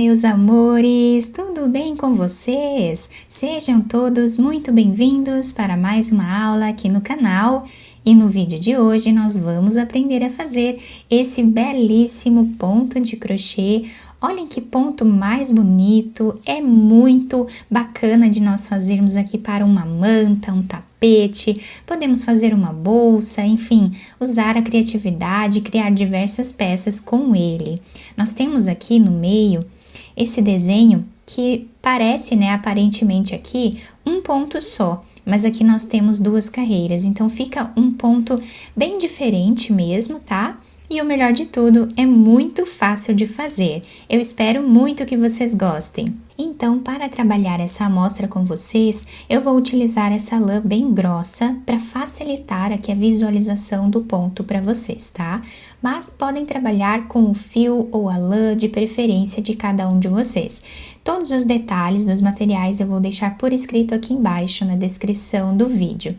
meus amores! Tudo bem com vocês? Sejam todos muito bem-vindos para mais uma aula aqui no canal. E no vídeo de hoje nós vamos aprender a fazer esse belíssimo ponto de crochê. Olhem que ponto mais bonito, é muito bacana de nós fazermos aqui para uma manta, um tapete, podemos fazer uma bolsa, enfim, usar a criatividade, criar diversas peças com ele. Nós temos aqui no meio esse desenho que parece, né, aparentemente aqui um ponto só, mas aqui nós temos duas carreiras, então fica um ponto bem diferente mesmo, tá? E o melhor de tudo, é muito fácil de fazer. Eu espero muito que vocês gostem. Então, para trabalhar essa amostra com vocês, eu vou utilizar essa lã bem grossa para facilitar aqui a visualização do ponto para vocês, tá? Mas podem trabalhar com o fio ou a lã de preferência de cada um de vocês. Todos os detalhes dos materiais eu vou deixar por escrito aqui embaixo na descrição do vídeo.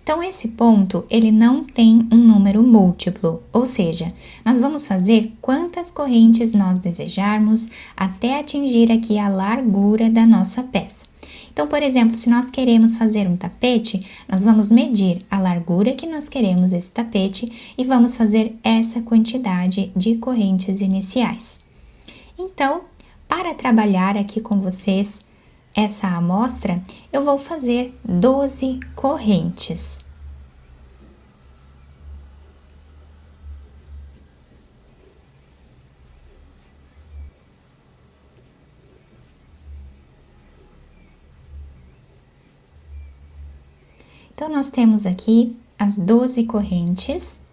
Então, esse ponto, ele não tem um número múltiplo, ou seja, nós vamos fazer quantas correntes nós desejarmos até atingir aqui a largura da nossa peça. Então, por exemplo, se nós queremos fazer um tapete, nós vamos medir a largura que nós queremos esse tapete e vamos fazer essa quantidade de correntes iniciais. Então, para trabalhar aqui com vocês essa amostra, eu vou fazer 12 correntes. Então, nós temos aqui as 12 correntes.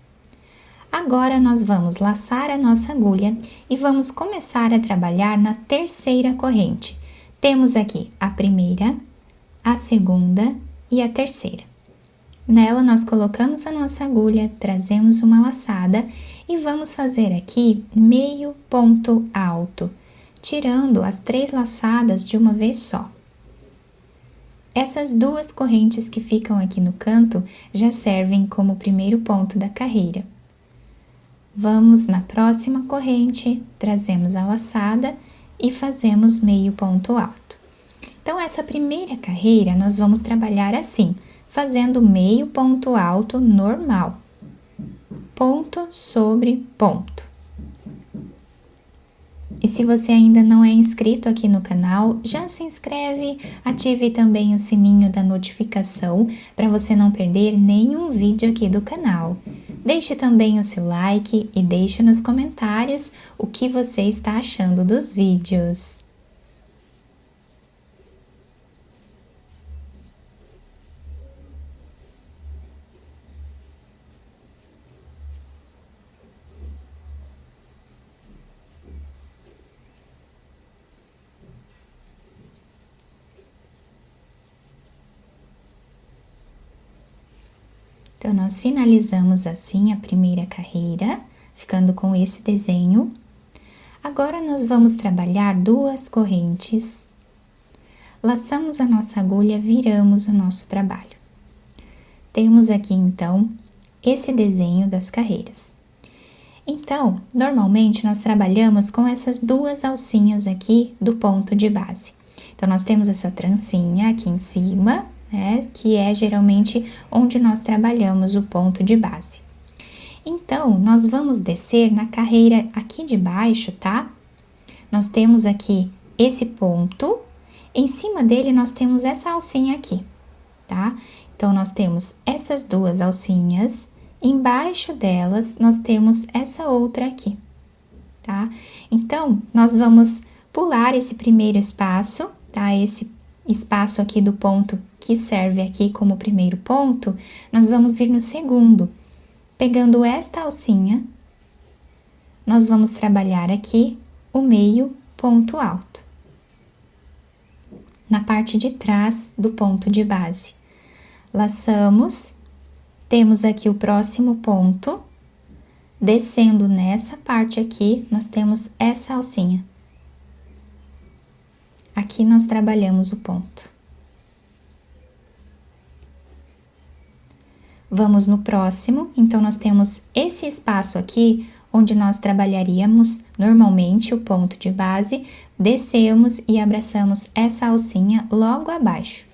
Agora, nós vamos laçar a nossa agulha e vamos começar a trabalhar na terceira corrente. Temos aqui a primeira, a segunda e a terceira. Nela, nós colocamos a nossa agulha, trazemos uma laçada e vamos fazer aqui meio ponto alto, tirando as 3 laçadas de uma vez só. Essas duas correntes que ficam aqui no canto já servem como primeiro ponto da carreira. Vamos na próxima corrente, trazemos a laçada e fazemos meio ponto alto. Então, essa primeira carreira nós vamos trabalhar assim, fazendo meio ponto alto normal, ponto sobre ponto. E se você ainda não é inscrito aqui no canal, já se inscreve, ative também o sininho da notificação para você não perder nenhum vídeo aqui do canal. Deixe também o seu like e deixe nos comentários o que você está achando dos vídeos. Então, nós finalizamos assim a primeira carreira, ficando com esse desenho. Agora, nós vamos trabalhar 2 correntes. Laçamos a nossa agulha, viramos o nosso trabalho. Temos aqui, então, esse desenho das carreiras. Então, normalmente, nós trabalhamos com essas 2 alcinhas aqui do ponto de base. Então, nós temos essa trancinha aqui em cima, né, que é geralmente onde nós trabalhamos o ponto de base. Então, nós vamos descer na carreira aqui de baixo, tá? Nós temos aqui esse ponto, em cima dele nós temos essa alcinha aqui, tá? Então, nós temos essas 2 alcinhas, embaixo delas nós temos essa outra aqui, tá? Então, nós vamos pular esse primeiro espaço, tá? Esse espaço aqui do ponto que serve aqui como primeiro ponto, nós vamos vir no segundo. Pegando esta alcinha, nós vamos trabalhar aqui o meio ponto alto, na parte de trás do ponto de base. Laçamos, temos aqui o próximo ponto, descendo nessa parte aqui, nós temos essa alcinha. Aqui nós trabalhamos o ponto. Vamos no próximo, então nós temos esse espaço aqui onde nós trabalharíamos normalmente o ponto de base, descemos e abraçamos essa alcinha logo abaixo.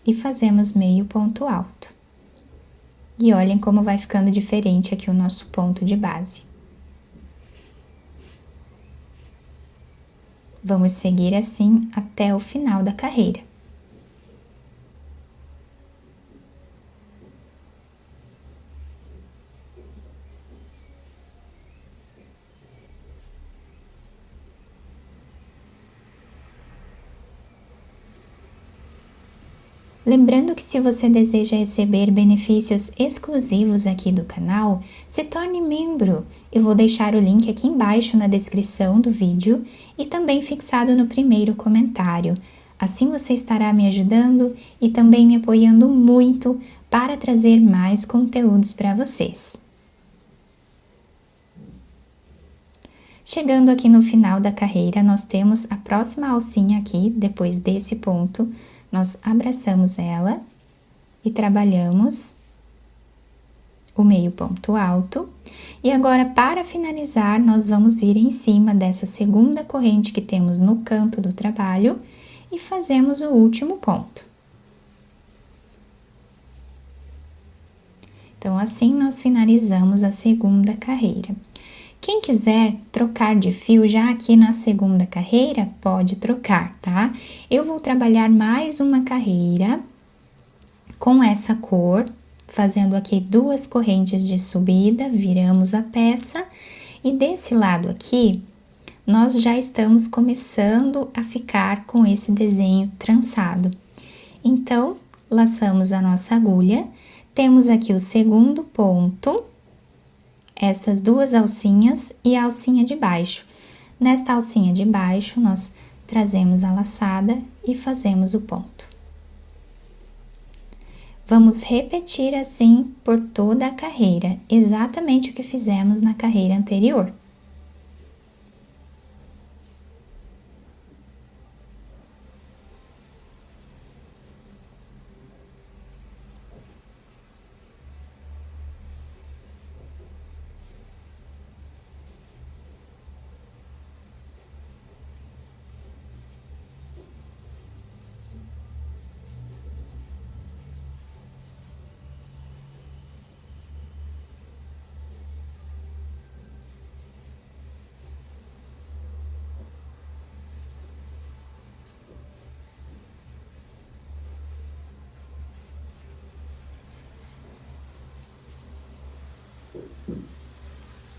E fazemos meio ponto alto. E olhem como vai ficando diferente aqui o nosso ponto de base. Vamos seguir assim até o final da carreira. Lembrando que se você deseja receber benefícios exclusivos aqui do canal, se torne membro. Eu vou deixar o link aqui embaixo na descrição do vídeo e também fixado no primeiro comentário. Assim você estará me ajudando e também me apoiando muito para trazer mais conteúdos para vocês. Chegando aqui no final da carreira, nós temos a próxima alcinha aqui, depois desse ponto. Nós abraçamos ela e trabalhamos o meio ponto alto. E agora, para finalizar, nós vamos vir em cima dessa segunda corrente que temos no canto do trabalho e fazemos o último ponto. Então, assim nós finalizamos a segunda carreira. Quem quiser trocar de fio já aqui na segunda carreira, pode trocar, tá? Eu vou trabalhar mais uma carreira com essa cor, fazendo aqui 2 correntes de subida, viramos a peça e desse lado aqui, nós já estamos começando a ficar com esse desenho trançado. Então, laçamos a nossa agulha, temos aqui o segundo ponto, estas 2 alcinhas e a alcinha de baixo. Nesta alcinha de baixo, nós trazemos a laçada e fazemos o ponto. Vamos repetir assim por toda a carreira, exatamente o que fizemos na carreira anterior.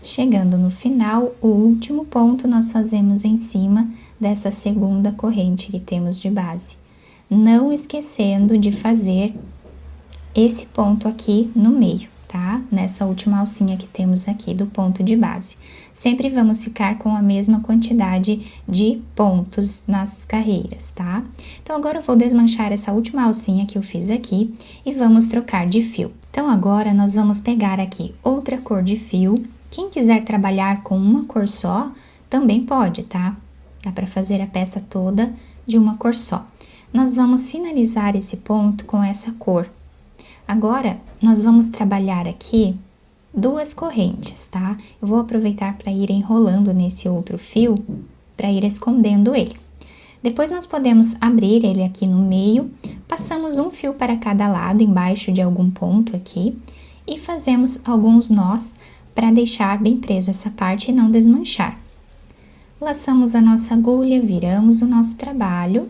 Chegando no final, o último ponto nós fazemos em cima dessa segunda corrente que temos de base. Não esquecendo de fazer esse ponto aqui no meio, tá? Nessa última alcinha que temos aqui do ponto de base. Sempre vamos ficar com a mesma quantidade de pontos nas carreiras, tá? Então, agora eu vou desmanchar essa última alcinha que eu fiz aqui e vamos trocar de fio. Então, agora nós vamos pegar aqui outra cor de fio. Quem quiser trabalhar com uma cor só, também pode, tá? Dá para fazer a peça toda de uma cor só. Nós vamos finalizar esse ponto com essa cor. Agora, nós vamos trabalhar aqui 2 correntes, tá? Eu vou aproveitar para ir enrolando nesse outro fio, para ir escondendo ele. Depois, nós podemos abrir ele aqui no meio, passamos um fio para cada lado, embaixo de algum ponto aqui, e fazemos alguns nós para deixar bem preso essa parte e não desmanchar. Laçamos a nossa agulha, viramos o nosso trabalho.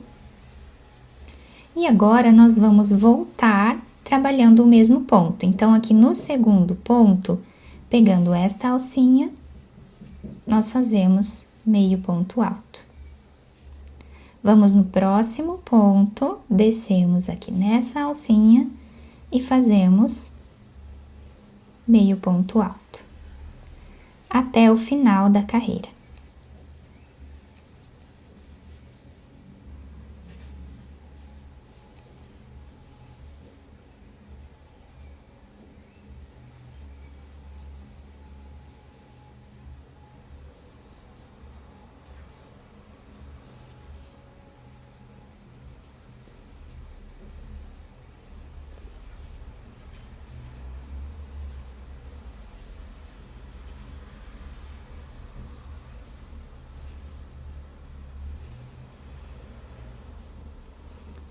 E agora, nós vamos voltar trabalhando o mesmo ponto. Então, aqui no segundo ponto, pegando esta alcinha, nós fazemos meio ponto alto. Vamos no próximo ponto, descemos aqui nessa alcinha e fazemos meio ponto alto, até o final da carreira.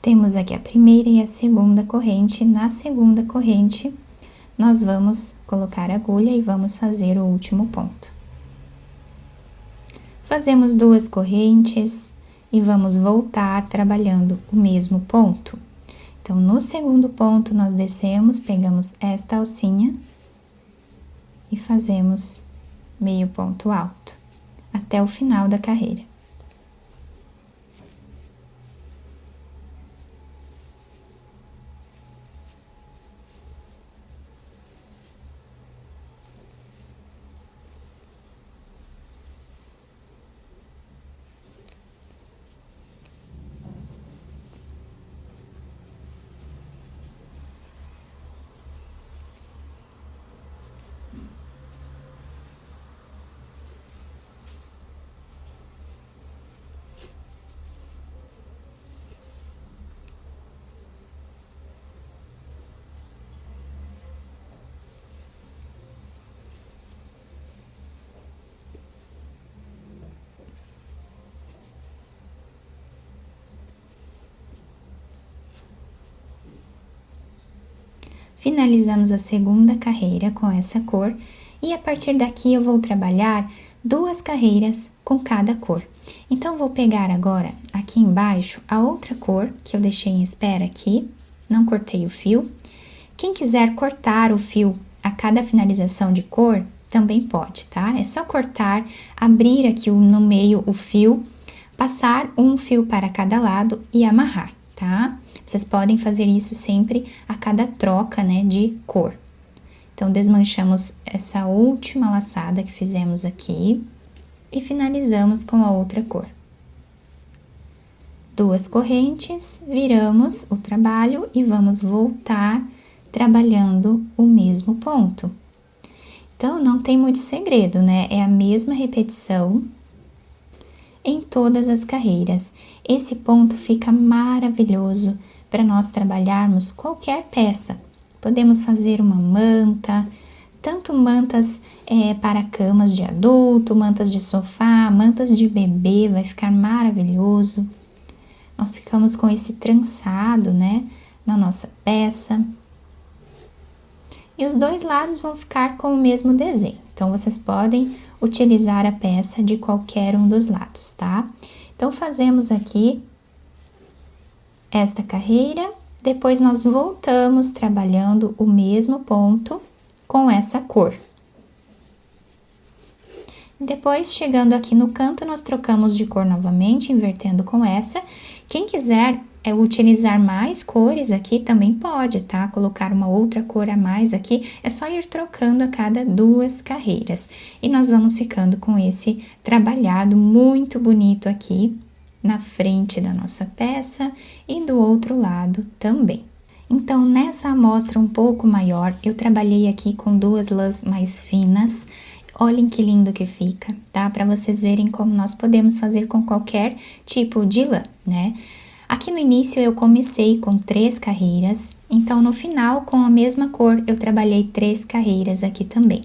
Temos aqui a primeira e a segunda corrente. Na segunda corrente, nós vamos colocar a agulha e vamos fazer o último ponto. Fazemos 2 correntes e vamos voltar trabalhando o mesmo ponto. Então, no segundo ponto, nós descemos, pegamos esta alcinha e fazemos meio ponto alto, até o final da carreira. Finalizamos a segunda carreira com essa cor e a partir daqui eu vou trabalhar 2 carreiras com cada cor. Então, vou pegar agora aqui embaixo a outra cor que eu deixei em espera aqui, não cortei o fio. Quem quiser cortar o fio a cada finalização de cor, também pode, tá? É só cortar, abrir aqui no meio o fio, passar um fio para cada lado e amarrar, tá? Vocês podem fazer isso sempre a cada troca, né, de cor. Então, desmanchamos essa última laçada que fizemos aqui e finalizamos com a outra cor. 2 correntes, viramos o trabalho e vamos voltar trabalhando o mesmo ponto. Então, não tem muito segredo, né? É a mesma repetição em todas as carreiras. Esse ponto fica maravilhoso para nós trabalharmos qualquer peça. Podemos fazer uma manta, tanto mantas para camas de adulto, mantas de sofá, mantas de bebê, vai ficar maravilhoso. Nós ficamos com esse trançado, né, na nossa peça. E os 2 lados vão ficar com o mesmo desenho. Então, vocês podem utilizar a peça de qualquer um dos lados, tá? Então, fazemos aqui esta carreira, depois nós voltamos trabalhando o mesmo ponto com essa cor. Depois, chegando aqui no canto, nós trocamos de cor novamente, invertendo com essa. Quem quiser utilizar mais cores aqui, também pode, tá? Colocar uma outra cor a mais aqui, é só ir trocando a cada 2 carreiras. E nós vamos ficando com esse trabalhado muito bonito aqui na frente da nossa peça e do outro lado também. Então, nessa amostra um pouco maior, eu trabalhei aqui com 2 lãs mais finas. Olhem que lindo que fica, tá? Para vocês verem como nós podemos fazer com qualquer tipo de lã, né? Aqui no início eu comecei com 3 carreiras, então no final, com a mesma cor, eu trabalhei 3 carreiras aqui também.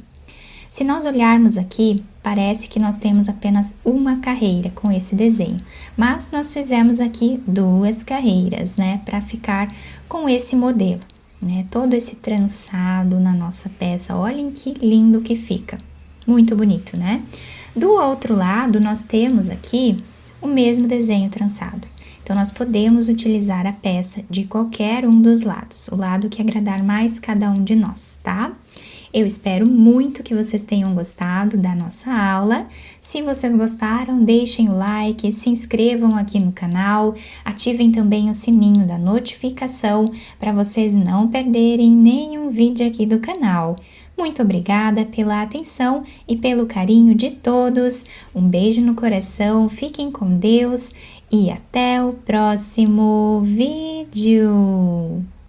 Se nós olharmos aqui, parece que nós temos apenas uma carreira com esse desenho, mas nós fizemos aqui 2 carreiras, né, para ficar com esse modelo, né, todo esse trançado na nossa peça. Olhem que lindo que fica, muito bonito, né? Do outro lado, nós temos aqui o mesmo desenho trançado. Então, nós podemos utilizar a peça de qualquer um dos lados, o lado que agradar mais cada um de nós, tá? Eu espero muito que vocês tenham gostado da nossa aula. Se vocês gostaram, deixem o like, se inscrevam aqui no canal, ativem também o sininho da notificação para vocês não perderem nenhum vídeo aqui do canal. Muito obrigada pela atenção e pelo carinho de todos. Um beijo no coração, fiquem com Deus e até o próximo vídeo!